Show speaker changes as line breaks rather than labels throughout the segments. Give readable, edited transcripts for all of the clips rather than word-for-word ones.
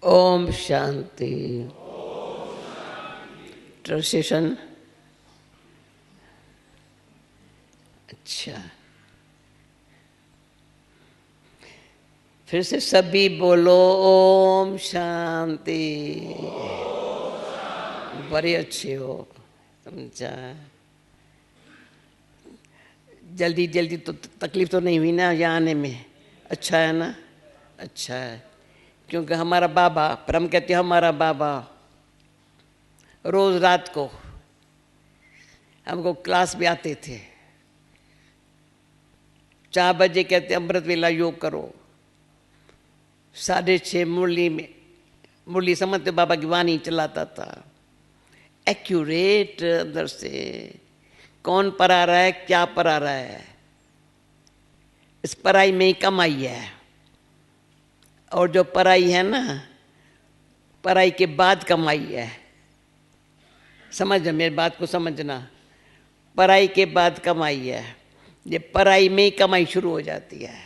Om Shanti. Translation. अच्छा, फिर से सभी बोलो ओम शांति। बड़े अच्छे हो, समझा। जल्दी जल्दी तो तकलीफ तो नहीं हुई ना यहाँ आने में? अच्छा है ना, अच्छा है। क्योंकि हमारा बाबा, पर हम कहते हैं हमारा बाबा, रोज रात को हमको क्लास में आते थे। 4 बजे कहते अमृत वेला योग करो, 6:30 मुरली में, मुरली समझते बाबा की वाणी चलाता था, एक्यूरेट अंदर से। कौन पढ़ा रहा है, क्या पढ़ा रहा है, इस पढ़ाई में ही कमाई है। और जो पढ़ाई है ना, पढ़ाई के बाद कमाई है। समझ मेरी बात को समझना, पढ़ाई के बाद कमाई है। ये पढ़ाई में ही कमाई शुरू हो जाती है।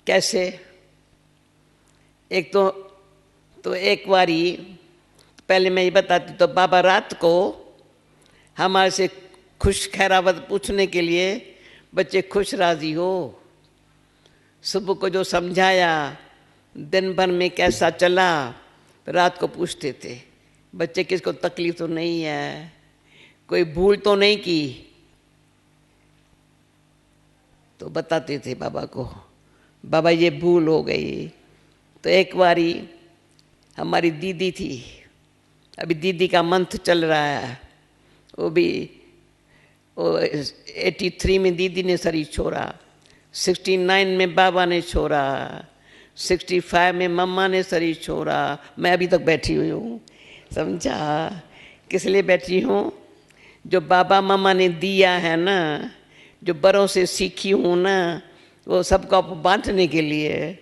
कैसे? एक तो एक बारी पहले मैं ये बताती, तो बाबा रात को हमारे से खुश खैरावत पूछने के लिए, बच्चे खुश राजी हो? सुबह को जो समझाया, दिन भर में कैसा चला, रात को पूछते थे बच्चे किसको तकलीफ तो नहीं है, कोई भूल तो नहीं की? तो बताते थे बाबा को, बाबा ये भूल हो गई। तो एक बारी हमारी दीदी थी, अभी दीदी का मंथ चल रहा है, वो 83 में दीदी ने शरीर छोड़ा, 69 में बाबा ने छोड़ा, 65 में मम्मा ने शरीर छोड़ा। मैं अभी तक बैठी हुई हूँ, समझा? किस लिए बैठी हूँ? जो बाबा मम्मा ने दिया है ना, जो बड़ों से सीखी हूँ ना, वो सबको बांटने के लिए।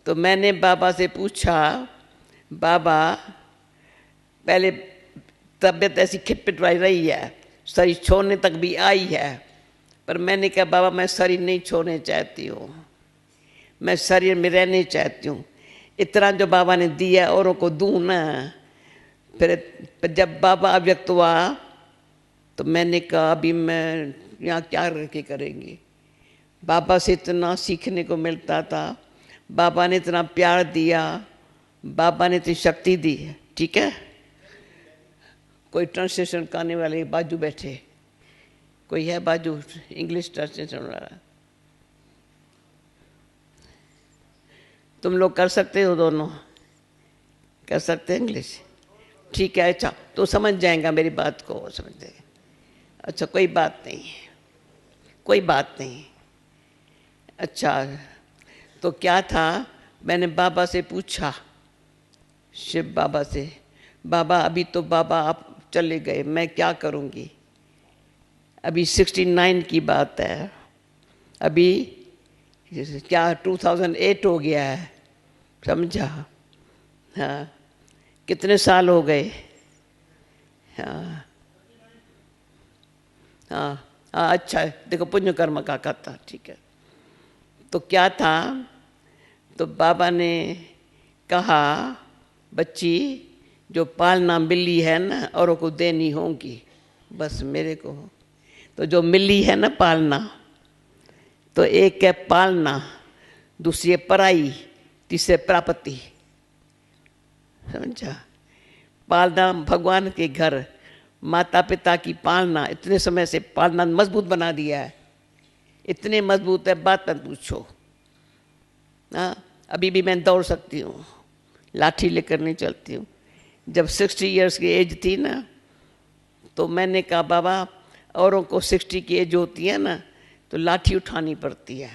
तो मैंने बाबा से पूछा, बाबा पहले तबीयत ऐसी खिटपिट रही है, शरीर छोड़ने तक भी आई है, पर मैंने कहा बाबा मैं शरीर नहीं छोड़ने चाहती हूँ, मैं शरीर में रहने चाहती हूँ। इतना जो बाबा ने दिया औरों को दूँ ना। फिर जब बाबा अव्यक्त हुआ तो मैंने कहा अभी मैं यहाँ क्या रह के करेंगी। बाबा से इतना सीखने को मिलता था, बाबा ने इतना प्यार दिया, बाबा ने इतनी शक्ति दी। ठीक है, कोई ट्रांसलेशन करने वाले बाजू बैठे, कोई है बाजू इंग्लिश ट्रांसलेशन वाला? तुम लोग कर सकते हो, दोनों कर सकते हैं इंग्लिश? ठीक है, अच्छा तो समझ जाएगा मेरी बात को, समझ जाएगा। अच्छा कोई बात नहीं, कोई बात नहीं। अच्छा तो क्या था, मैंने बाबा से पूछा, शिव बाबा से, बाबा अभी तो बाबा आप चले गए, मैं क्या करूँगी? अभी 69 की बात है, अभी क्या 2008 हो गया है, समझा? हाँ, कितने साल हो गए? हाँ हाँ हाँ, अच्छा है, देखो पुण्य कर्म का खाता। ठीक है, तो क्या था, तो बाबा ने कहा बच्ची जो पालना मिली है ना, औरों को देनी होगी, बस मेरे को तो जो मिली है ना पालना, तो एक है पालना, दूसरी है पराई, तीसरे प्राप्ति, समझा? पालना भगवान के घर, माता पिता की पालना, इतने समय से पालना मजबूत बना दिया है, इतने मजबूत है बात मत पूछो। हाँ, अभी भी मैं दौड़ सकती हूँ, लाठी लेकर नहीं चलती हूँ। जब 60 इयर्स की एज थी ना, तो मैंने कहा बाबा औरों को 60 की एज होती है ना, तो लाठी उठानी पड़ती है,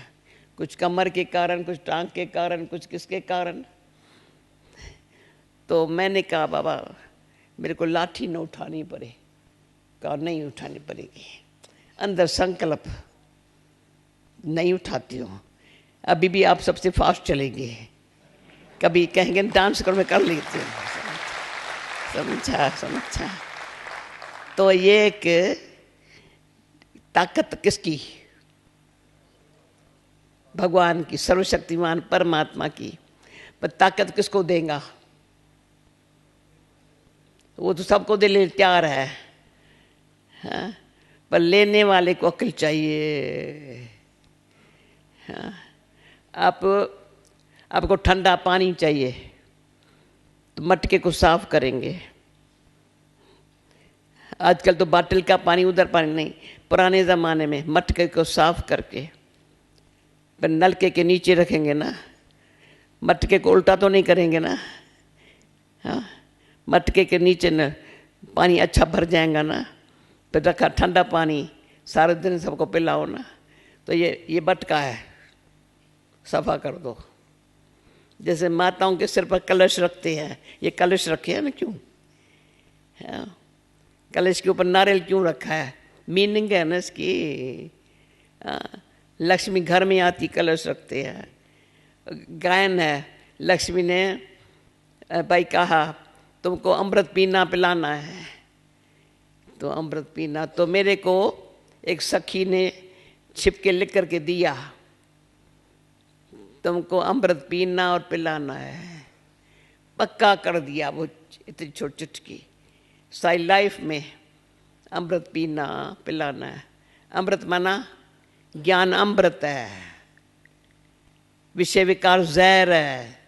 कुछ कमर के कारण, कुछ टांग के कारण, कुछ किसके कारण। तो मैंने कहा बाबा मेरे को लाठी न उठानी पड़े, कहा नहीं उठानी पड़ेगी। अंदर संकल्प, नहीं उठाती हूँ। अभी भी आप सबसे फास्ट चलेंगे, कभी कहेंगे डांस करो, मैं कर लेती हूँ, समझा? समझा? तो ये एक ताकत किसकी? भगवान की, सर्वशक्तिमान परमात्मा की। पर ताकत किसको देगा? वो तो सबको दिल तैयार है, हाँ? पर लेने वाले को अक्ल चाहिए, हाँ? आपको ठंडा पानी चाहिए तो मटके को साफ करेंगे। आजकल तो बाटल का पानी, उधर पानी नहीं, पुराने ज़माने में मटके को साफ करके पर नलके के नीचे रखेंगे ना, मटके को उल्टा तो नहीं करेंगे ना, हाँ? मटके के नीचे न पानी अच्छा भर जाएगा ना, फिर रखा ठंडा पानी, सारे दिन सबको पिलाओ ना। तो ये मटका है, सफा कर दो। जैसे माताओं के सिर पर कलश रखते हैं, ये कलश रखे हैं ना, क्यों? हाँ? कलश के ऊपर नारियल क्यों रखा है? मीनिंग है ना इसकी। लक्ष्मी घर में आती, कलश रखते हैं। गायन है, लक्ष्मी ने भाई कहा तुमको अमृत पीना पिलाना है, तो अमृत पीना। तो मेरे को एक सखी ने छिप के लिख करके दिया, तुमको अमृत पीना और पिलाना है। पक्का कर दिया वो, इतनी छोटी चुटकी। सारी लाइफ में अमृत पीना पिलाना है। अमृत माना ज्ञान अमृत है, विषय विकार जहर है।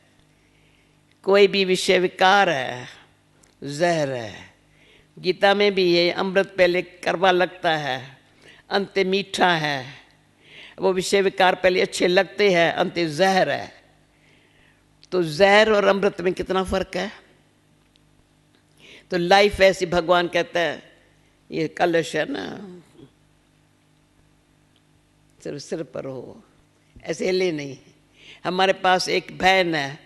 कोई भी विषय विकार है, जहर है। गीता में भी ये अमृत पहले कड़वा लगता है, अंत मीठा है। वो विषय विकार पहले अच्छे लगते हैं, अंत जहर है। तो जहर और अमृत में कितना फर्क है? तो लाइफ ऐसी, भगवान कहता है ये कलश है ना, सिर्फ सिर पर हो, ऐसे हिले नहीं। हमारे पास एक बहन है,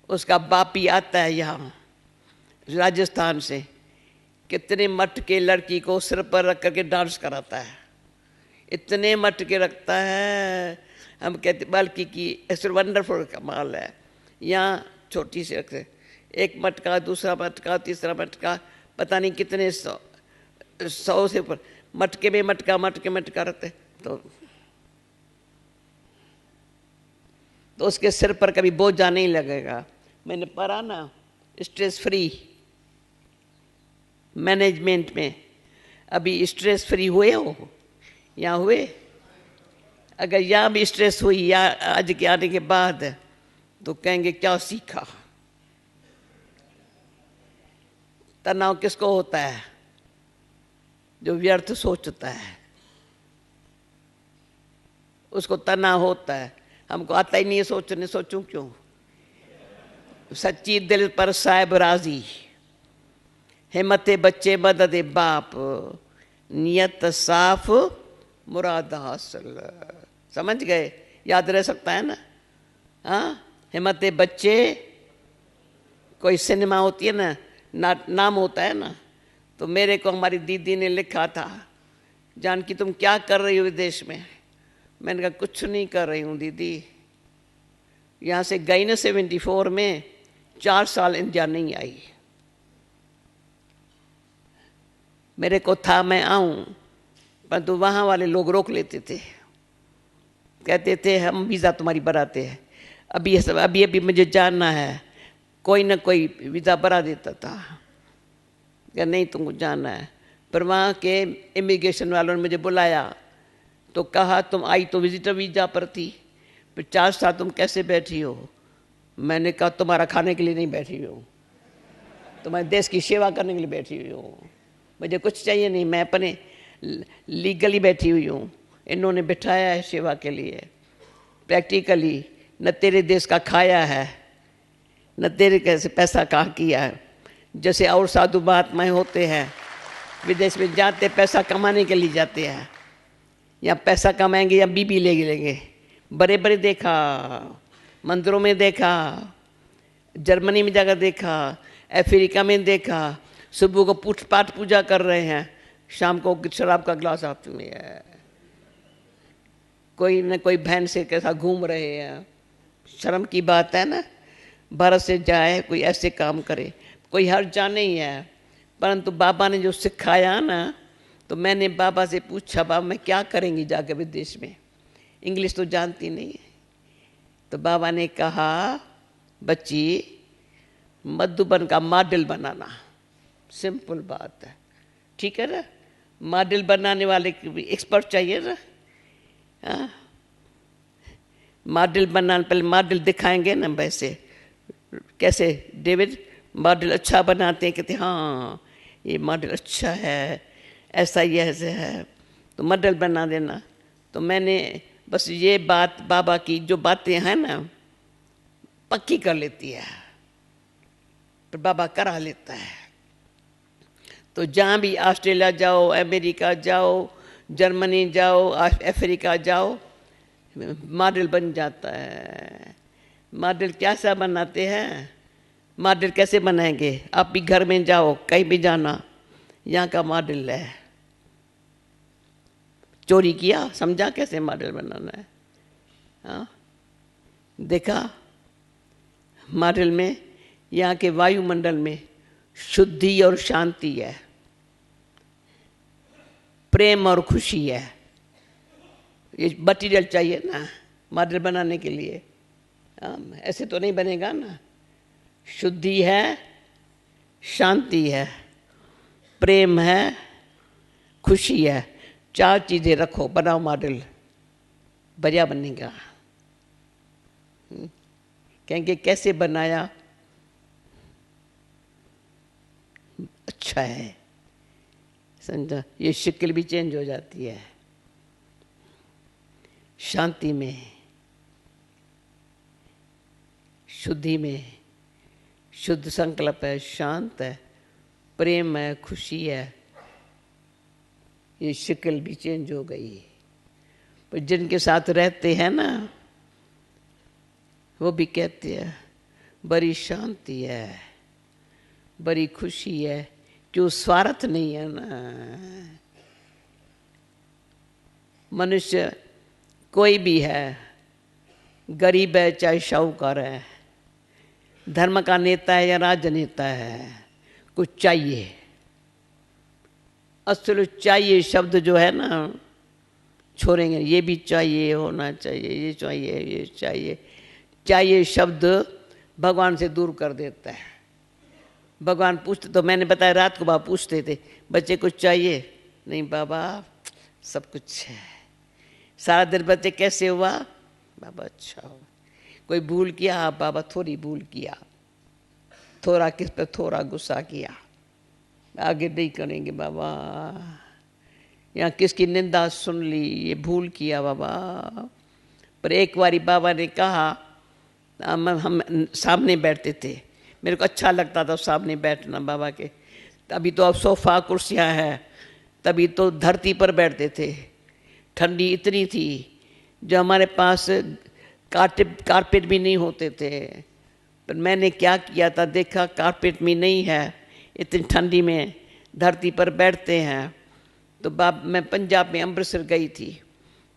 उसका बाप ही आता है यहाँ राजस्थान से, कितने मटके लड़की को सिर पर रख करके डांस कराता है, इतने मटके रखता है। हम कहते बल्कि कि ऐसे वंडरफुल कमाल है। यहाँ छोटी सी रखते, एक मटका, दूसरा मटका, तीसरा मटका, पता नहीं कितने सौ से ऊपर मटके में मटका रखते। तो उसके सिर पर कभी बोझा नहीं लगेगा। मैंने पढ़ा ना, स्ट्रेस फ्री मैनेजमेंट में। अभी स्ट्रेस फ्री हुए हो? यहाँ हुए? अगर यहाँ भी स्ट्रेस हुई या आज के आने के बाद, तो कहेंगे क्या सीखा। तनाव किसको होता है? जो व्यर्थ सोचता है उसको तनाव होता है। हमको आता ही नहीं है सोचने, सोचूं क्यों? सच्ची दिल पर साहिब राजी, हिम्मते बच्चे मदद बाप, नियत साफ मुराद हासिल। समझ गए? याद रह सकता है ना? हाँ, हिम्मते बच्चे, कोई सिनेमा होती है ना, नाम होता है ना। तो मेरे को हमारी दीदी ने लिखा था, जानकी तुम क्या कर रही हो विदेश में? मैंने कहा कुछ नहीं कर रही हूँ दीदी, यहाँ से गई ना 74 में, 4 साल इंडिया नहीं आई। मेरे को था मैं आऊँ, परंतु वहाँ वाले लोग रोक लेते थे, कहते थे हम वीज़ा तुम्हारी बनाते हैं, अभी मुझे जानना है। कोई ना कोई वीज़ा बना देता था, क्या नहीं तुमको जानना है। पर वहाँ के इमिग्रेशन वालों ने मुझे बुलाया तो कहा तुम आई तो विजिटर वीज़ा पर थी, फिर 4 साल तुम कैसे बैठी हो? मैंने कहा तुम्हारा खाने के लिए नहीं बैठी हुई हूँ, तुम्हारे देश की सेवा करने के लिए बैठी हुई हूँ। मुझे कुछ चाहिए नहीं, मैं अपने लीगली बैठी हुई हूँ। इन्होंने बिठाया है सेवा के लिए, प्रैक्टिकली। न तेरे देश का खाया है, न तेरे कैसे पैसा कहाँ किया है। जैसे और साधु महात्माएँ होते हैं, विदेश में जाते पैसा कमाने के लिए जाते हैं, या पैसा कमाएंगे या बीबी ले लेंगे। बड़े बड़े देखा, मंदिरों में देखा, जर्मनी में जाकर देखा, अफ्रीका में देखा, सुबह को पाठ पूजा कर रहे हैं, शाम को शराब का गिलास हाथ में है। कोई न कोई बहन से कैसा घूम रहे हैं। शर्म की बात है ना, भारत से जाए कोई ऐसे काम करे, कोई हर्ज नहीं है। परंतु बाबा ने जो सिखाया ना, तो मैंने बाबा से पूछा बाबा मैं क्या करेंगी जाकर विदेश में, इंग्लिश तो जानती नहीं है। तो बाबा ने कहा बच्ची मधुबन का मॉडल बनाना, सिंपल बात है, ठीक है ना। मॉडल बनाने वाले एक्सपर्ट चाहिए ना। हाँ, मॉडल बनाने पहले मॉडल दिखाएंगे ना, वैसे कैसे डेविड मॉडल अच्छा बनाते हैं, कहते हाँ ये मॉडल अच्छा है, ऐसा ही ऐसे है, तो मॉडल बना देना। तो मैंने बस ये बात बाबा की जो बातें हैं ना पक्की कर लेती है, पर बाबा करा लेता है। तो जहाँ भी ऑस्ट्रेलिया जाओ, अमेरिका जाओ, जर्मनी जाओ, अफ्रीका जाओ, मॉडल बन जाता है। मॉडल कैसा बनाते हैं, मॉडल कैसे बनाएंगे? आप भी घर में जाओ, कहीं भी जाना, यहाँ का मॉडल है। चोरी किया, समझा कैसे मॉडल बनाना है? हाँ, देखा मॉडल में यहाँ के वायुमंडल में शुद्धि और शांति है, प्रेम और खुशी है। ये मटीरियल चाहिए ना मॉडल बनाने के लिए, ऐसे तो नहीं बनेगा ना। शुद्धि है, शांति है, प्रेम है, खुशी है, 4 चीज़ें रखो, बनाओ मॉडल, बढ़िया बनेगा। कहेंगे कैसे बनाया, अच्छा है, समझा। ये शक्ल भी चेंज हो जाती है शांति में, शुद्धि में, शुद्ध संकल्प है, शांत है, प्रेम है, खुशी है, ये शक्ल भी चेंज हो गई। पर जिनके साथ रहते हैं ना वो भी कहते हैं बड़ी शांति है, बड़ी खुशी है, क्यों स्वार्थ नहीं है ना। मनुष्य कोई भी है, गरीब है चाहे शाहूकार है, धर्म का नेता है या राजनेता है, कुछ चाहिए। असल चाहिए शब्द जो है ना छोड़ेंगे, ये भी चाहिए, होना चाहिए, ये चाहिए, ये चाहिए, चाहिए शब्द भगवान से दूर कर देता है। भगवान पूछते, तो मैंने बताया रात को बाबा पूछते थे, बच्चे कुछ चाहिए? नहीं बाबा सब कुछ है। सारा दिन बच्चे कैसे हुआ? बाबा अच्छा हो। कोई भूल किया? हाँ बाबा थोड़ी भूल किया, थोड़ा किस पे थोड़ा गुस्सा किया, आगे नहीं करेंगे बाबा। यहाँ किसकी निंदा सुन ली, ये भूल किया बाबा। पर एक बारी बाबा ने कहा, हम सामने बैठते थे, मेरे को अच्छा लगता था सामने बैठना बाबा के। अभी तो अब सोफ़ा कुर्सियाँ हैं, तभी तो धरती पर बैठते थे। ठंडी इतनी थी जो हमारे पास कारपेट भी नहीं होते थे। पर मैंने क्या किया था, देखा कारपेट भी नहीं है, इतनी ठंडी में धरती पर बैठते हैं। तो मैं पंजाब में अमृतसर गई थी,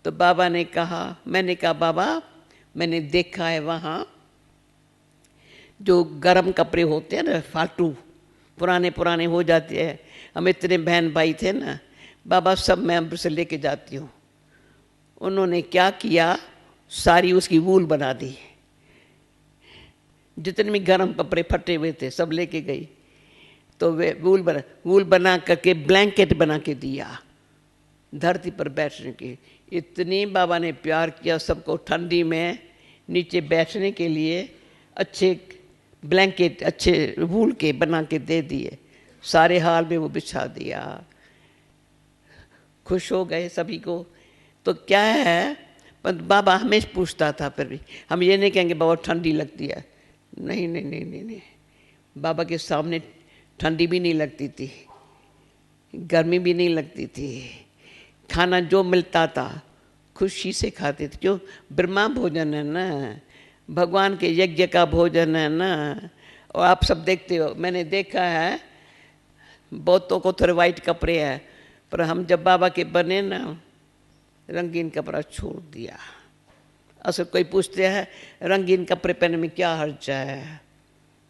तो बाबा ने कहा, मैंने कहा बाबा मैंने देखा है वहाँ जो गर्म कपड़े होते हैं ना फालतू, पुराने पुराने हो जाते हैं, हम इतने बहन भाई थे ना बाबा, सब मैं अमृतसर लेके जाती हूँ। उन्होंने क्या किया, सारी उसकी वूल बना दी, जितने भी गर्म कपड़े फटे हुए थे सब लेके गई। तो वे वूल बना करके ब्लैंकेट बना के दिया धरती पर बैठने की। इतनी बाबा ने प्यार किया सबको, ठंडी में नीचे बैठने के लिए अच्छे ब्लैंकेट अच्छे वूल के बना के दे दिए, सारे हाल में वो बिछा दिया। खुश हो गए सभी को। तो क्या है, पर बाबा हमेशा पूछता था, फिर भी हम ये नहीं कहेंगे बाबा ठंडी लगती है, नहीं नहीं नहीं नहीं नहीं, बाबा के सामने ठंडी भी नहीं लगती थी, गर्मी भी नहीं लगती थी। खाना जो मिलता था खुशी से खाते थे, क्यों, ब्रह्मा भोजन है ना, भगवान के यज्ञ का भोजन है ना। और आप सब देखते हो, मैंने देखा है बहुतों को थोड़े वाइट कपड़े हैं, पर हम जब बाबा के बने ना रंगीन कपड़ा छोड़ दिया। असल कोई पूछते हैं रंगीन कपड़े पहनने में क्या हर्ज है,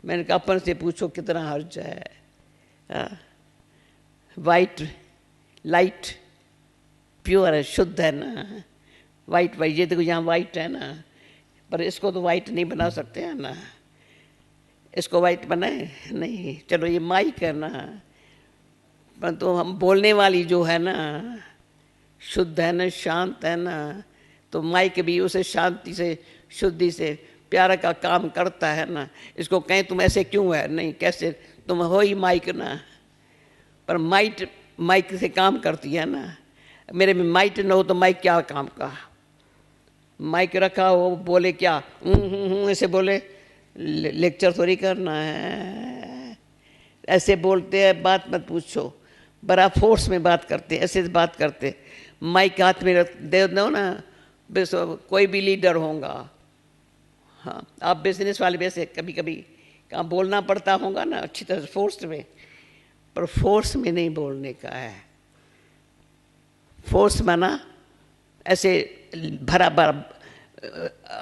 मैंने कहा अपन से पूछो कितना हर्ज है। वाइट लाइट प्योर है, शुद्ध है ना। वाइट वाइट ये देखो यहाँ वाइट है ना, पर इसको तो वाइट नहीं बना सकते हैं ना। इसको वाइट बनाए नहीं, चलो ये माइक है ना, परंतु हम बोलने वाली जो है ना शुद्ध है ना, शांत है ना, तो माइक भी उसे शांति से शुद्धि से प्यार का काम करता है ना। इसको कहें तुम ऐसे क्यों है, नहीं कैसे, तुम हो ही माइक ना, पर माइक से काम करती है ना। मेरे में माइक न हो तो माइक क्या काम का, माइक रखा हो बोले क्या ऐसे बोले, लेक्चर थोड़ी करना है। ऐसे बोलते हैं, बात मत पूछो, बड़ा फोर्स में बात करते, ऐसे बात करते। माइक हाथ में दे दो ना, कोई भी लीडर होगा। हाँ, आप बिजनेस वाले वैसे कभी कभी कहाँ बोलना पड़ता होगा ना अच्छी तरह से फोर्स में, पर फोर्स में नहीं बोलने का है। फोर्स माना ऐसे भरा भरा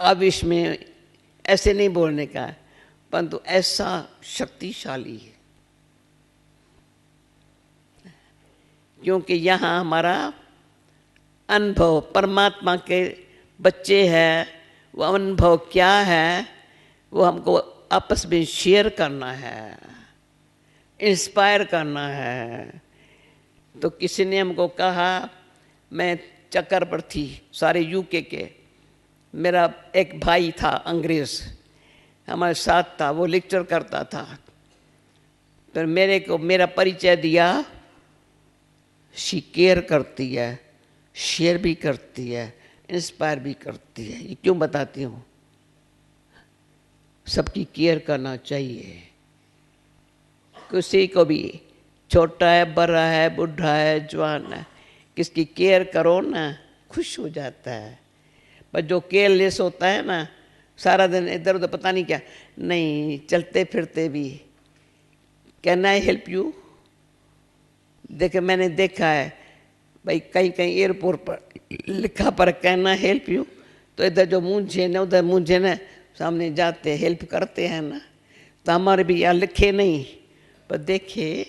आवेश में ऐसे नहीं बोलने का है, परंतु ऐसा शक्तिशाली है, क्योंकि यहाँ हमारा अनुभव परमात्मा के बच्चे हैं। वो अनुभव क्या है वो हमको आपस में शेयर करना है, इंस्पायर करना है। तो किसी ने हमको कहा, मैं चक्कर पर थी सारे यूके के, मेरा एक भाई था अंग्रेज़ हमारे साथ था, वो लेक्चर करता था, फिर मेरे को मेरा परिचय दिया। शी केयर करती है, शेयर भी करती है, इंस्पायर भी करती है। ये क्यों बताती हूँ, सबकी केयर करना चाहिए। किसी को भी, छोटा है बड़ा है बूढ़ा है जवान है, किसकी केयर करो ना खुश हो जाता है। पर जो केयरलेस होता है ना, सारा दिन इधर उधर पता नहीं क्या, नहीं चलते फिरते भी कैन आई हेल्प यू। देखे मैंने देखा है भाई, कहीं कहीं एयरपोर्ट पर लिखा पर कैन आई हेल्प यू, तो इधर जो मुझे न उधर मुझे न, सामने जाते हेल्प करते हैं ना। तो हमारे भी यहाँ लिखे नहीं, पर देखे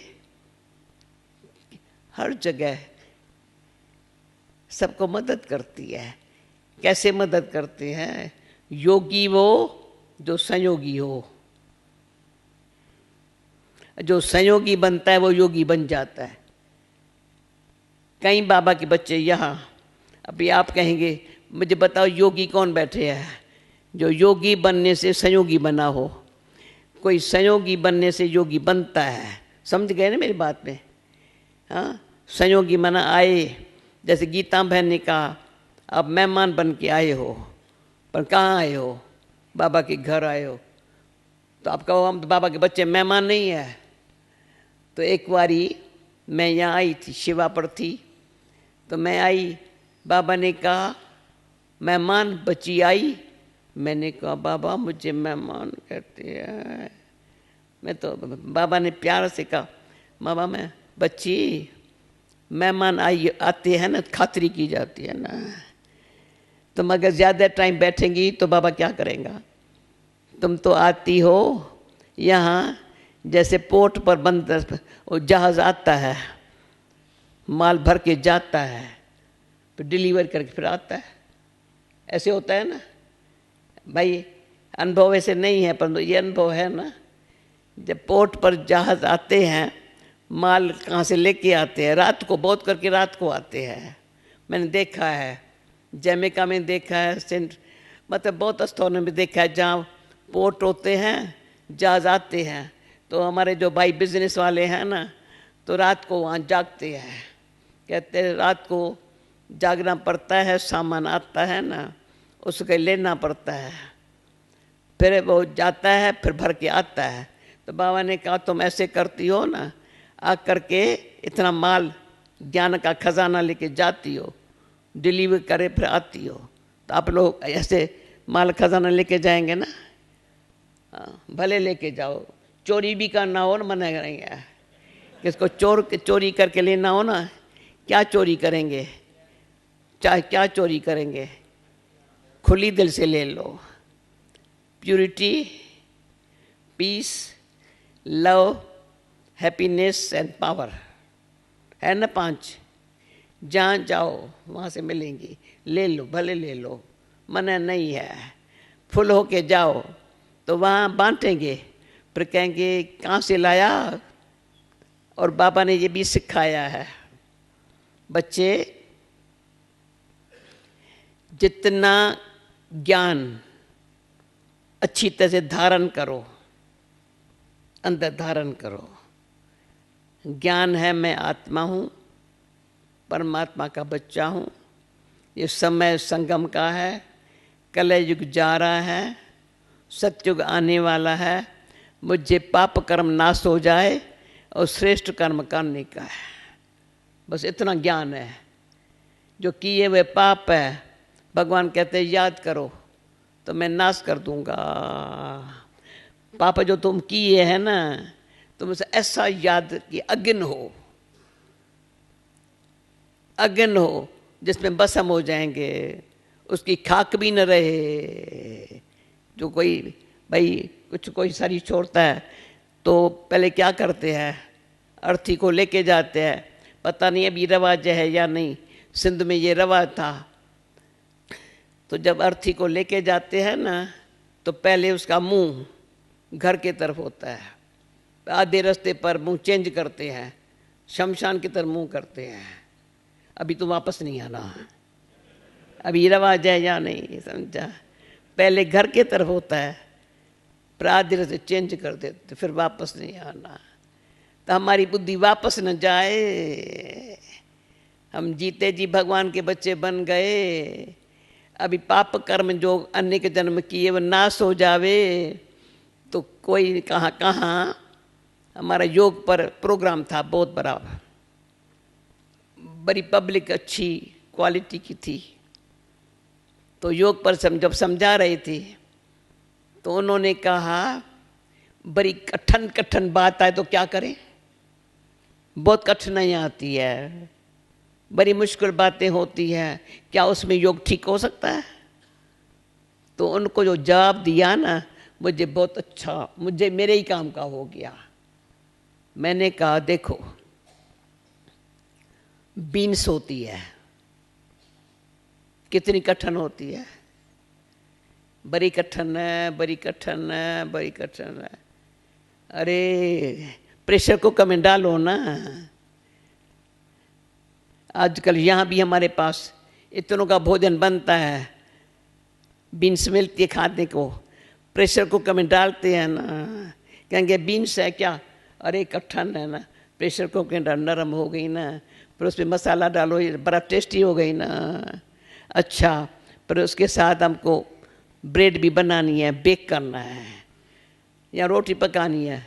हर जगह सबको मदद करती है। कैसे मदद करते हैं, योगी वो जो संयोगी हो, जो संयोगी बनता है वो योगी बन जाता है। कई बाबा के बच्चे यहाँ, अभी आप कहेंगे मुझे बताओ योगी कौन बैठे हैं जो योगी बनने से संयोगी बना हो। कोई संयोगी बनने से योगी बनता है, समझ गए ना मेरी बात में। हाँ, संयोगी मना आए, जैसे गीता बहन ने कहा आप मेहमान बन के आए हो, पर कहाँ आए हो, बाबा के घर आए हो। तो आप कहो हम तो बाबा के बच्चे मेहमान नहीं है। तो एक बारी मैं यहाँ आई थी, शिवा पर थी, तो मैं आई, बाबा ने कहा मेहमान बच्ची आई। मैंने कहा बाबा मुझे मेहमान कहते हैं। मैं तो बाबा ने प्यार से कहा बाबा मैं बच्ची, मेहमान आई आते हैं ना खातिरी की जाती है ना, तुम अगर ज़्यादा टाइम बैठेंगी तो बाबा क्या करेगा। तुम तो आती हो यहाँ, जैसे पोर्ट पर बंद जहाज़ आता है, माल भर के जाता है, फिर डिलीवर करके फिर आता है, ऐसे होता है ना भाई। अनुभव ऐसे नहीं है, परंतु ये अनुभव है ना, जब पोर्ट पर जहाज़ आते हैं, माल कहाँ से लेके आते हैं, रात को बहुत करके रात को आते हैं। मैंने देखा है, जमैका में देखा है, मतलब बहुत स्थानों में देखा है जहाँ पोर्ट होते हैं, जहाज़ आते हैं। तो हमारे जो भाई बिजनेस वाले हैं ना, तो रात को वहाँ जागते हैं, कहते हैं रात को जागना पड़ता है, सामान आता है ना उसको लेना पड़ता है, फिर वो जाता है फिर भर के आता है। तो बाबा ने कहा तुम ऐसे करती हो ना, आ करके इतना माल ज्ञान का खजाना लेके जाती हो, डिलीवर करे फिर आती हो। तो आप लोग ऐसे माल खजाना लेके जाएंगे ना, भले लेके जाओ, चोरी भी करना हो ना मना करेंगे। किसको चोरी करके लेना हो ना, क्या चोरी करेंगे, क्या चोरी करेंगे, खुली दिल से ले लो। Purity, peace, love, happiness and power है ना 5। जहाँ जाओ वहाँ से मिलेंगी, ले लो भले ले लो, मना नहीं है। फुल होके जाओ तो वहाँ बांटेंगे, फिर कहेंगे कहाँ से लाया। और बाबा ने ये भी सिखाया है, बच्चे जितना ज्ञान अच्छी तरह से धारण करो, अंदर धारण करो। ज्ञान है मैं आत्मा हूँ, परमात्मा का बच्चा हूँ, ये समय संगम का है, कलयुग जा रहा है, सतयुग आने वाला है, मुझे पाप कर्म नाश हो जाए और श्रेष्ठ कर्म करने का है। बस इतना ज्ञान है। जो किए हुए पाप है भगवान कहते हैं याद करो तो मैं नाश कर दूंगा। पाप जो तुम किए हैं ना, तुम उसे ऐसा याद कि अग्नि हो जिसमें भस्म हो जाएंगे, उसकी खाक भी न रहे। जो कोई भाई कोई शरीर छोड़ता है तो पहले क्या करते हैं, अर्थी को लेके जाते हैं। पता नहीं अभी रवाज है या नहीं, सिंध में ये रवाज था। तो जब अर्थी को लेके जाते हैं ना, तो पहले उसका मुंह घर के तरफ होता है, आधे रास्ते पर मुंह चेंज करते हैं, शमशान की तरफ मुंह करते हैं। अभी तो वापस नहीं आना, अभी रवाज है या नहीं समझा। पहले घर के तरफ होता है, फिर आधे रास्ते चेंज कर देते, फिर वापस नहीं आना। तो हमारी बुद्धि वापस न जाए, हम जीते जी भगवान के बच्चे बन गए। अभी पाप कर्म जो अन्य के जन्म किए वो नाश हो जावे, तो कोई कहाँ हमारा योग पर प्रोग्राम था बहुत बड़ा, बड़ी पब्लिक अच्छी क्वालिटी की थी। तो योग पर जब समझा रही थी तो उन्होंने कहा बड़ी कठिन बात आए तो क्या करें, बहुत कठिनाई आती है, बड़ी मुश्किल बातें होती हैं, क्या उसमें योग ठीक हो सकता है। तो उनको जो जवाब दिया ना, मुझे बहुत अच्छा, मुझे मेरे ही काम का हो गया। मैंने कहा देखो, बीन्स होती है कितनी कठिन होती है, बड़ी कठिन है, बड़ी कठिन है, बड़ी कठिन है। अरे प्रेशर कुकर में डालो ना। आजकल यहाँ भी हमारे पास इतनों का भोजन बनता है, बीन्स मिलती है खाने को, प्रेशर कुकर में डालते हैं ना, कहेंगे बीन्स है क्या, अरे कठिन है ना, प्रेशर कुकर नरम हो गई ना, फिर उसमें मसाला डालो, ये बड़ा टेस्टी हो गई ना। अच्छा, फिर उसके साथ हमको ब्रेड भी बनानी है, बेक करना है, या रोटी पकानी है,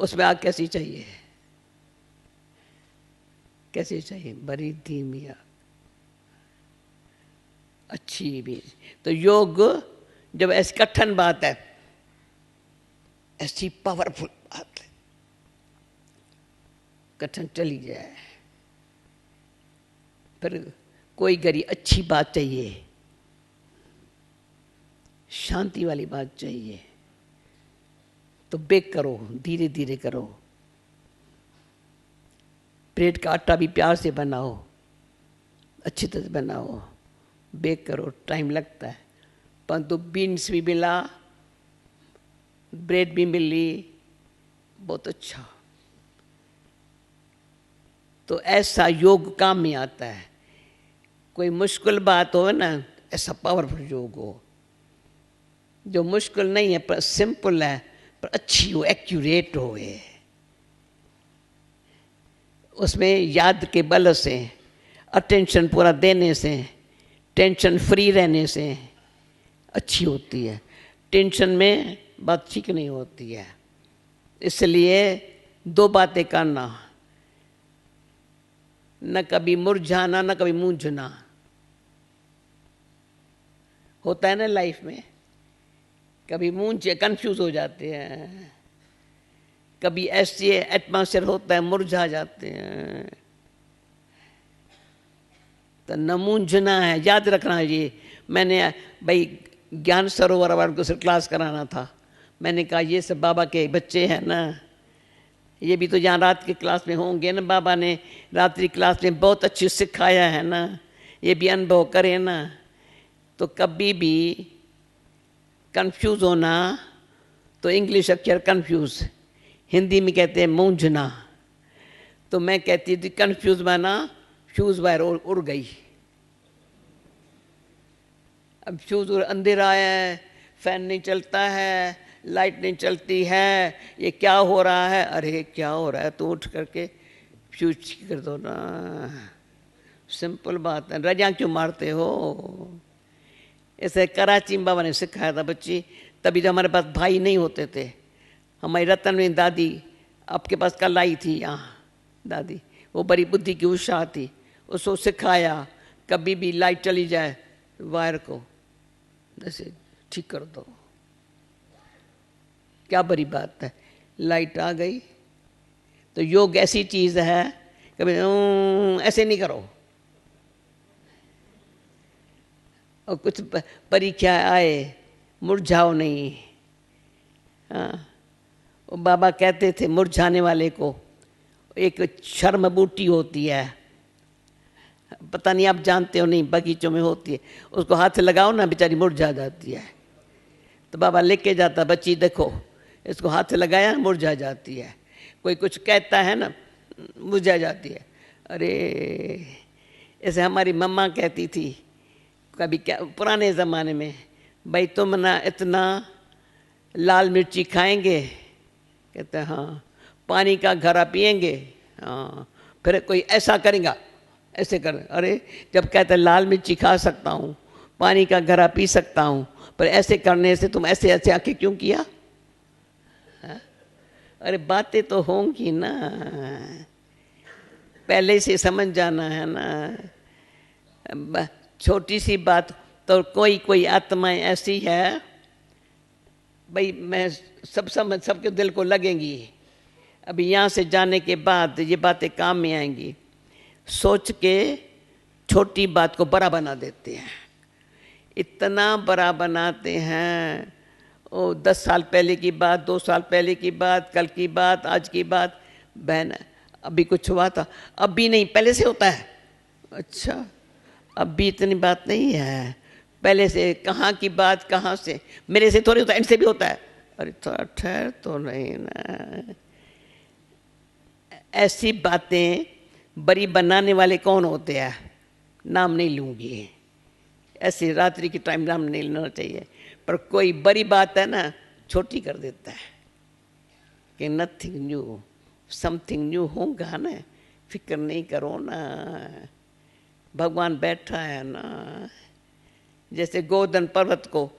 उसमें आग कैसी चाहिए, कैसी चाहिए, बड़ी धीमी आग, अच्छी भी। तो योग जब ऐसी कठिन बात है, ऐसी पावरफुल बात है, कठिन चली जाए, फिर कोई गरी अच्छी बात चाहिए, शांति वाली बात चाहिए, तो बेक करो, धीरे धीरे करो। ब्रेड का आटा भी प्यार से बनाओ, अच्छी तरह बनाओ, बेक करो, टाइम लगता है, परंतु बीन्स भी मिला, ब्रेड भी मिली, बहुत अच्छा। तो ऐसा योग काम में आता है। कोई मुश्किल बात हो ना, ऐसा पावरफुल योग हो, जो मुश्किल नहीं है पर सिंपल है, पर अच्छी हो, एक्यूरेट हो, उसमें याद के बल से, अटेंशन पूरा देने से, टेंशन फ्री रहने से अच्छी होती है। टेंशन में बात ठीक नहीं होती है। इसलिए दो बातें करना, न कभी मुरझाना, न कभी मूंझना। होता है ना लाइफ में, कभी मूंझे कंफ्यूज हो जाते हैं, कभी ऐसे एटमॉस्फेयर होता है मुरझा जाते हैं। तो न मूंझना है, याद रखना है। ये मैंने भाई ज्ञान सरोवर वालों को सिर्फ क्लास कराना था, मैंने कहा ये सब बाबा के बच्चे हैं ना, ये भी तो यहाँ रात की क्लास में होंगे ना, बाबा ने रात्रि क्लास में बहुत अच्छी सिखाया है ना, ये भी अनुभव करें ना। तो कभी भी कंफ्यूज होना तो इंग्लिश अक्षर कंफ्यूज, हिंदी में कहते हैं मूंझना। तो मैं कहती थी कंफ्यूज माना फ्यूज वायर उड़ गई। अब फ्यूज अंधेरा है, फैन नहीं चलता है, लाइट नहीं चलती है, ये क्या हो रहा है? अरे क्या हो रहा है? तो उठ करके फ्यूज कर दो ना, सिंपल बात है। रजा क्यों मारते हो? ऐसे कराची में बाबा ने सिखाया था बच्ची। तभी तो हमारे पास भाई नहीं होते थे। हमारी रतन में दादी आपके पास कल आई थी यहाँ, दादी वो बड़ी बुद्धि की उषा थी, उसको सिखाया कभी भी लाइट चली जाए वायर को जैसे ठीक कर दो। क्या बड़ी बात है, लाइट आ गई। तो योग ऐसी चीज है, कभी ऐसे नहीं करो। और कुछ परीक्षा आए मुरझाओ नहीं। हाँ, वो बाबा कहते थे मुरझाने वाले को एक शर्म बूटी होती है, पता नहीं आप जानते हो नहीं, बगीचों में होती है, उसको हाथ से लगाओ ना बेचारी मुरझा जाती है। तो बाबा लेके जाता, बच्ची देखो इसको हाथ से लगाया मुरझा जाती है। कोई कुछ कहता है ना मुरझा जाती है। अरे ऐसे हमारी मम्मा कहती थी कभी, क्या पुराने ज़माने में, भाई तुम ना इतना लाल मिर्ची खाएंगे? कहते हाँ। पानी का घड़ा पिएंगे? हाँ। फिर कोई ऐसा करेगा, ऐसे कर। अरे जब कहते लाल मिर्ची खा सकता हूँ, पानी का घड़ा पी सकता हूँ, पर ऐसे करने से तुम ऐसे ऐसे आके क्यों किया? हा? अरे बातें तो होंगी ना, पहले से समझ जाना है ना। छोटी सी बात तो कोई कोई आत्माएं ऐसी है भाई, मैं सब समझ, सबके दिल को लगेंगी। अभी यहाँ से जाने के बाद ये बातें काम में आएंगी। सोच के छोटी बात को बड़ा बना देते हैं, इतना बड़ा बनाते हैं। ओ 10 साल पहले की बात, 2 साल पहले की बात, कल की बात, आज की बात। बहन अभी कुछ हुआ था, अभी नहीं पहले से होता है। अच्छा अभी इतनी बात नहीं है, पहले से। कहाँ की बात कहाँ से? मेरे से थोड़ी होता है, इनसे भी होता है। अरे थोड़ा ठहर तो नहीं ना। ऐसी बातें बड़ी बनाने वाले कौन होते हैं? नाम नहीं लूँगी, ऐसी रात्रि के टाइम नाम नहीं लेना चाहिए। पर कोई बड़ी बात है ना, छोटी कर देता है कि नथिंग न्यू, समथिंग न्यू होगा ना, फिक्र नहीं करो ना, भगवान बैठा है ना। जैसे गोवर्धन पर्वत को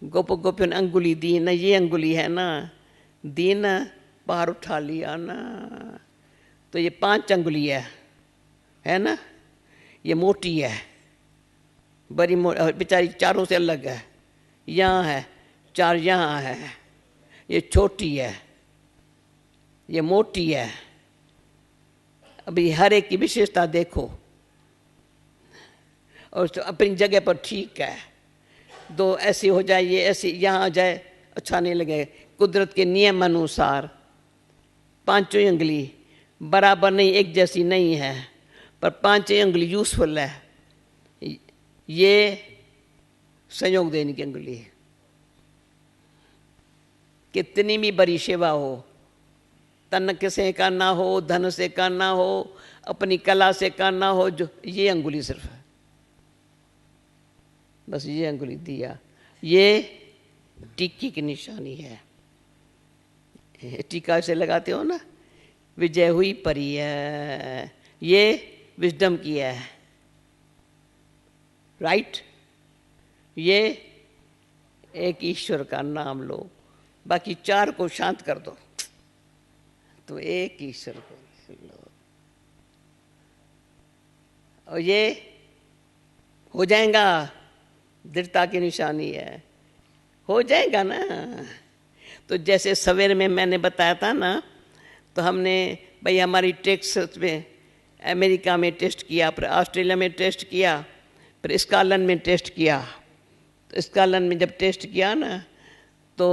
गोप गोपियों ने अंगुली दी ना, ये अंगुली है ना, दी ना, बाहर उठा लिया ना। तो ये 5 अंगुली है ना, ये मोटी है, बड़ी बेचारी चारों से अलग है। यहाँ है 4, यहाँ है, ये छोटी है, ये मोटी है। अभी हर एक की विशेषता देखो, और तो अपनी जगह पर ठीक है। 2 ऐसी हो जाए, ये ऐसी यहाँ आ जाए, अच्छा नहीं लगे। कुदरत के नियम अनुसार 5 उंगली बराबर नहीं, एक जैसी नहीं है, पर 5 उंगली यूजफुल है। ये संयोग देने की उंगली है। कितनी भी बड़ी सेवा हो, तन से करना हो, धन से करना हो, अपनी कला से करना हो, जो ये अंगुली सिर्फ है, बस ये अंगुली दिया। ये टिक्की की निशानी है। टीका से लगाते हो ना, विजय हुई परी है, ये विजडम की है, राइट। ये एक ईश्वर का नाम लो, बाकी 4 को शांत कर दो, तो एक ईश्वर को लो, और ये हो जाएगा। दृढ़ता की निशानी है, हो जाएगा ना। तो जैसे सवेरे में मैंने बताया था ना, तो हमने भाई हमारी टेक्सास में, अमेरिका में टेस्ट किया, फिर ऑस्ट्रेलिया में टेस्ट किया, फिर स्कॉटलैंड में टेस्ट किया। तो स्कॉटलैंड में जब टेस्ट किया ना, तो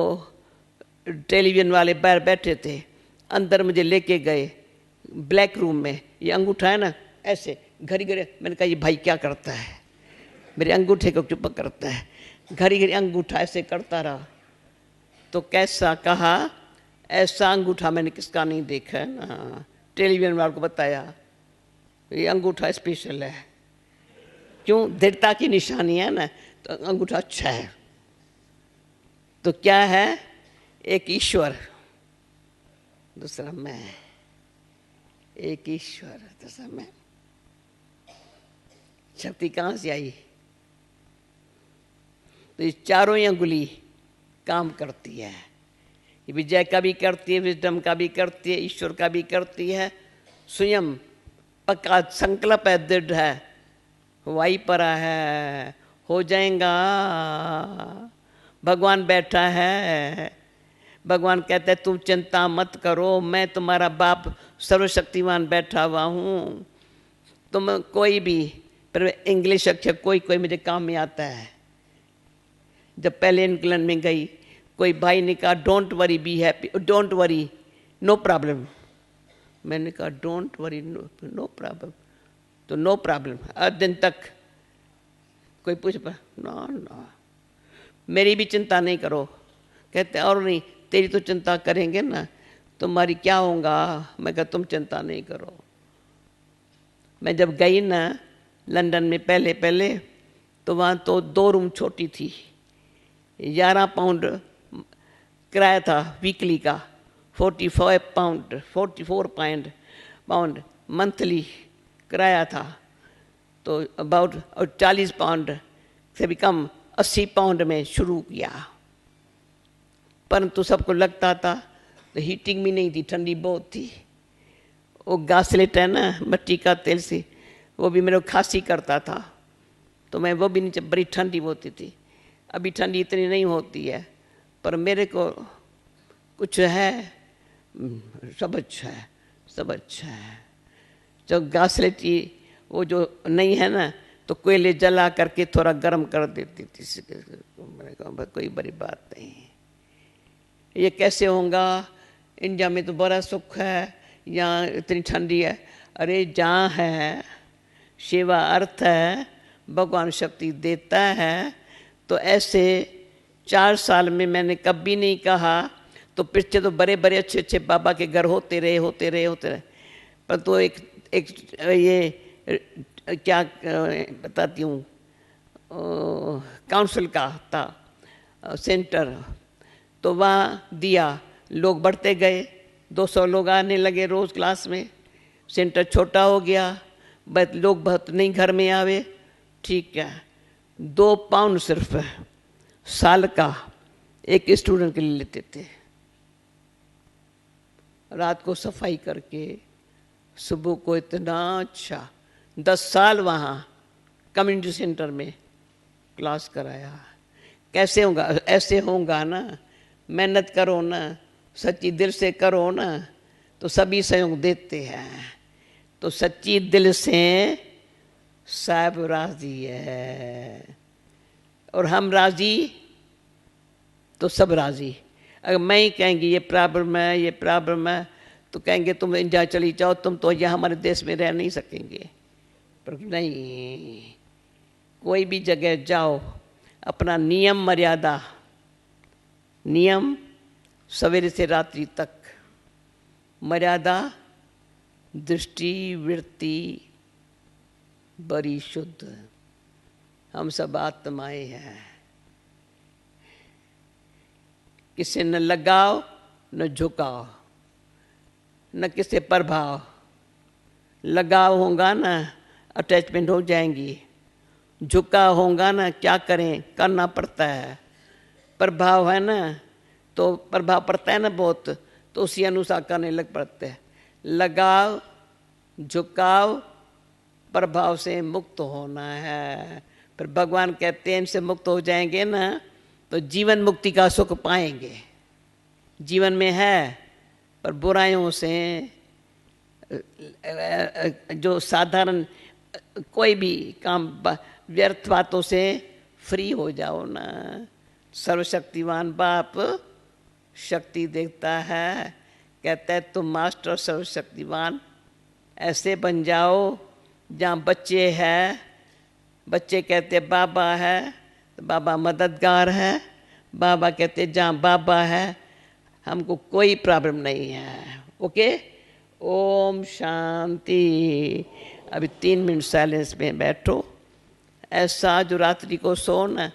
टेलीविज़न वाले बाहर बैठे थे, अंदर मुझे लेके गए ब्लैक रूम में। ये अंगूठा है ना, ऐसे घड़ी घड़ी, मैंने कहा ये भाई क्या करता है, मेरे अंगूठे को चुप करता है। घड़ी घड़ी अंगूठा ऐसे करता रहा, तो कैसा कहा, ऐसा अंगूठा मैंने किसका नहीं देखा है ना। टेलीविजन वालों को बताया ये अंगूठा स्पेशल है, क्यों, दृढ़ता की निशानी है ना, तो अंगूठा अच्छा है। तो क्या है, एक ईश्वर, दूसरा मैं, एक ईश्वर दूसरा मैं। शक्ति कहाँ से आई? तो ये चारों ही अंगुली काम करती है। ये विजय का भी करती है, विजडम का भी करती है, ईश्वर का भी करती है। स्वयं पक्का संकल्प है, दृढ़ है, वाई परा है, हो जाएगा। भगवान बैठा है, भगवान कहते हैं तुम चिंता मत करो, मैं तुम्हारा बाप सर्वशक्तिमान बैठा हुआ हूँ। तुम कोई भी, पर इंग्लिश अक्षर कोई कोई मुझे काम में आता है। जब पहले इंग्लैंड में गई, कोई भाई ने कहा don't worry be happy, don't worry no problem. मैंने कहा डोंट वरी नो प्रॉब्लम, तो नो प्रॉब्लम। आज दिन तक कोई पूछ पा ना ना, मेरी भी चिंता नहीं करो। कहते और नहीं, तेरी तो चिंता करेंगे ना, तुम्हारी क्या होगा। मैं कहा तुम चिंता नहीं करो। मैं जब गई ना लंदन में पहले पहले, तो वहाँ तो 2 रूम छोटी थी, 11 पाउंड किराया था वीकली का, 44 पाउंड मंथली किराया था। तो अबाउट 40 पाउंड से भी कम 80 पाउंड में शुरू किया। परंतु सबको लगता था, तो हीटिंग भी नहीं थी, ठंडी बहुत थी। वो गासलेट है ना मिट्टी का तेल से, वो भी मेरे को खांसी करता था, तो मैं वो भी नीचे, बड़ी ठंडी होती थी। अभी ठंडी इतनी नहीं होती है, पर मेरे को कुछ है, सब अच्छा है, सब अच्छा है। जो गासलेट की वो जो नहीं है ना, तो कोयले जला करके थोड़ा गर्म कर देती थी। मैंने कहा कोई बड़ी बात नहीं, ये कैसे होगा, इंडिया में तो बड़ा सुख है, यहाँ इतनी ठंडी है। अरे जहाँ है सेवा अर्थ है, भगवान शक्ति देता है। तो ऐसे 4 साल में मैंने कभी नहीं कहा, तो पीछे तो बड़े बड़े अच्छे अच्छे बाबा के घर होते रहे, पर तो एक ये क्या बताती हूँ, काउंसिल का था सेंटर, तो वहाँ दिया, लोग बढ़ते गए, 200 लोग आने लगे रोज़ क्लास में। सेंटर छोटा हो गया, बस लोग बहुत नहीं घर में आवे, ठीक है। 2 पाउंड सिर्फ साल का एक स्टूडेंट के लिए लेते थे। रात को सफाई करके सुबह को इतना अच्छा, 10 साल वहाँ कम्युनिटी सेंटर में क्लास कराया। कैसे होगा, ऐसे होगा ना, मेहनत करो ना, सच्ची दिल से करो ना, तो सभी सहयोग देते हैं। तो सच्ची दिल से साहब राजी है, और हम राजी तो सब राजी। अगर मैं ही कहेंगी ये प्रॉब्लम है, ये प्रॉब्लम है, तो कहेंगे तुम इंडिया चली जाओ, तुम तो यहाँ हमारे देश में रह नहीं सकेंगे। पर नहीं, कोई भी जगह जाओ, अपना नियम मर्यादा, नियम सवेरे से रात्रि तक, मर्यादा दृष्टि वृत्ति बड़ी शुद्ध। हम सब आत्माएं हैं, किसी न लगाओ न झुकाओ, न किसी प्रभाव। लगाव होगा ना, अटैचमेंट हो जाएंगी, झुकाव होगा ना, क्या करें, करना पड़ता है। प्रभाव है ना, तो प्रभाव पड़ता है ना बहुत, तो उसी अनुसार करने लग पड़ते हैं। लगाव झुकाव प्रभाव से मुक्त होना है। फिर भगवान कहते हैं इनसे मुक्त हो जाएंगे ना, तो जीवन मुक्ति का सुख पाएंगे। जीवन में है, पर बुराइयों से, जो साधारण कोई भी काम, व्यर्थ बातों से फ्री हो जाओ ना। सर्वशक्तिवान बाप शक्ति देखता है, कहता है तुम मास्टर सर्वशक्तिवान ऐसे बन जाओ जहाँ बच्चे हैं, बच्चे कहते बाबा है, तो बाबा मददगार है, बाबा कहते जहाँ बाबा है हमको कोई प्रॉब्लम नहीं है। ओके, ओम शांति। अभी 3 मिनट साइलेंस में बैठो। ऐसा जो रात्रि को सोना,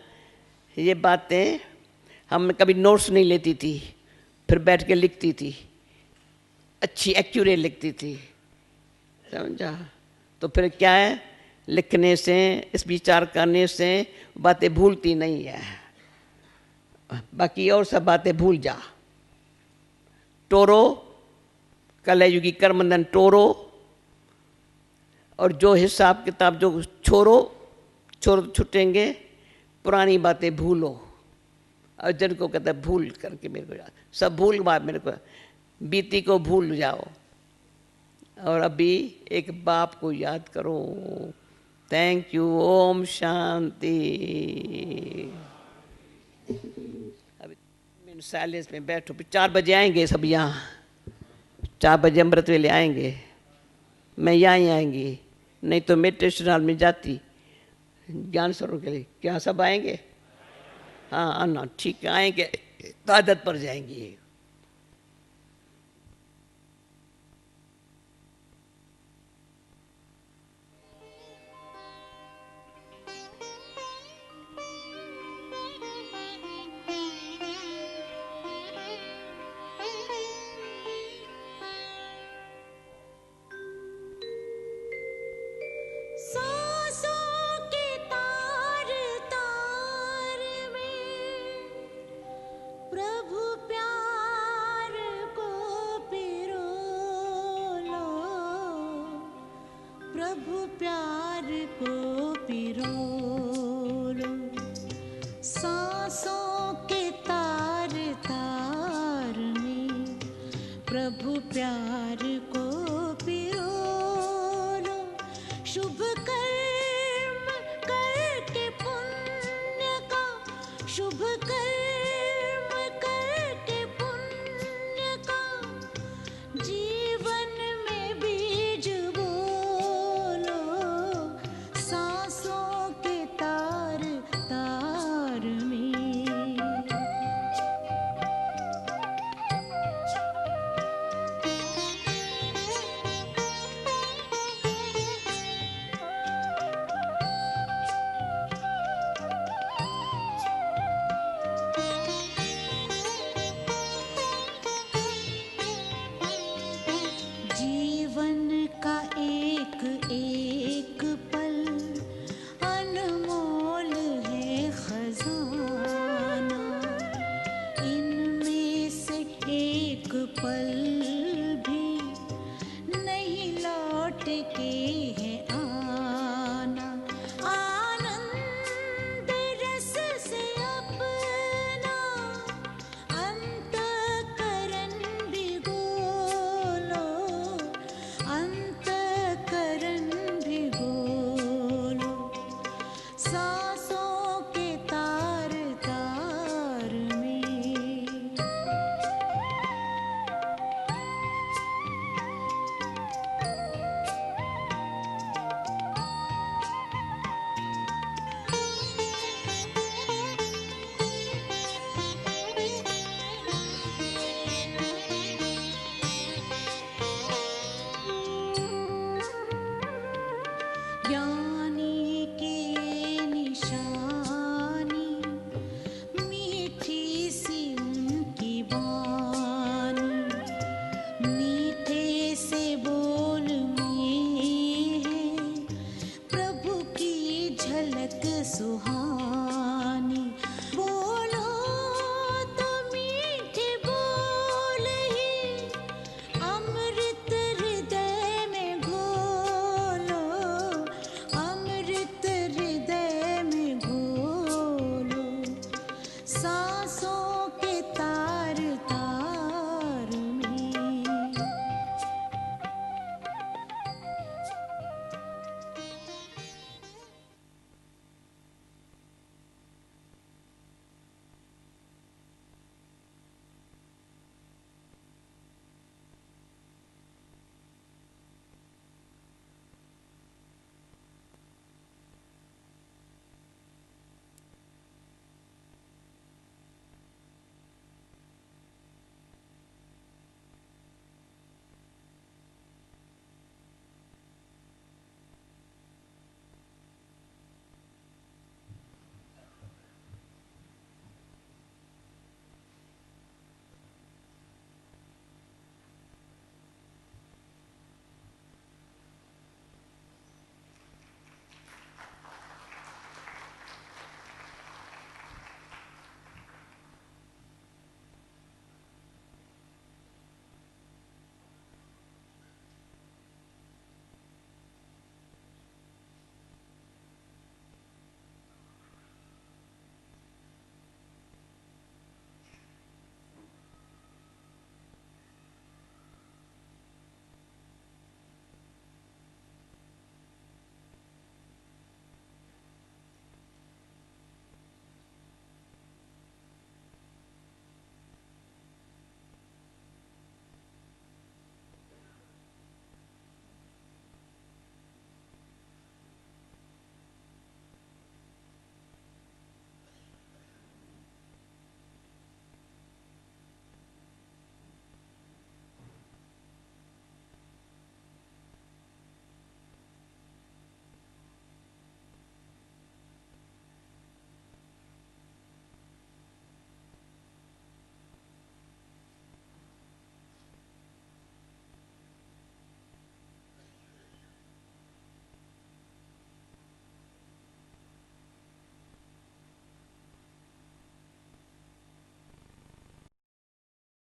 ये बातें हम कभी नोट्स नहीं लेती थी, फिर बैठ के लिखती थी, अच्छी एक्यूरेट लिखती थी, समझा। तो फिर क्या है, लिखने से, इस विचार करने से बातें भूलती नहीं है। बाकी और सब बातें भूल जा। टोरो, कलयुगी कर्मबंधन टोरो, और जो हिसाब किताब जो छोड़ो छूटेंगे, पुरानी बातें भूलो। और जिनको कहते हैं भूल करके मेरे को याद, सब भूल बात मेरे को, बीती को भूल जाओ और अभी एक बाप को याद करो। Thank you. ओम शांति। अभी साइलेंस में बैठो। 4 बजे आएंगे सब यहाँ, 4 बजे अमृत वेले आएंगे। मैं यहाँ ही आएंगी, नहीं तो मेडिटेशन हॉल में जाती ज्ञान स्वरूप के लिए। क्या सब आएंगे? हाँ आना, ठीक है, आएंगे तो आदत पर जाएंगी।
प्रभु प्यार को पिरो लो, सांसों के तार तार में प्रभु प्यार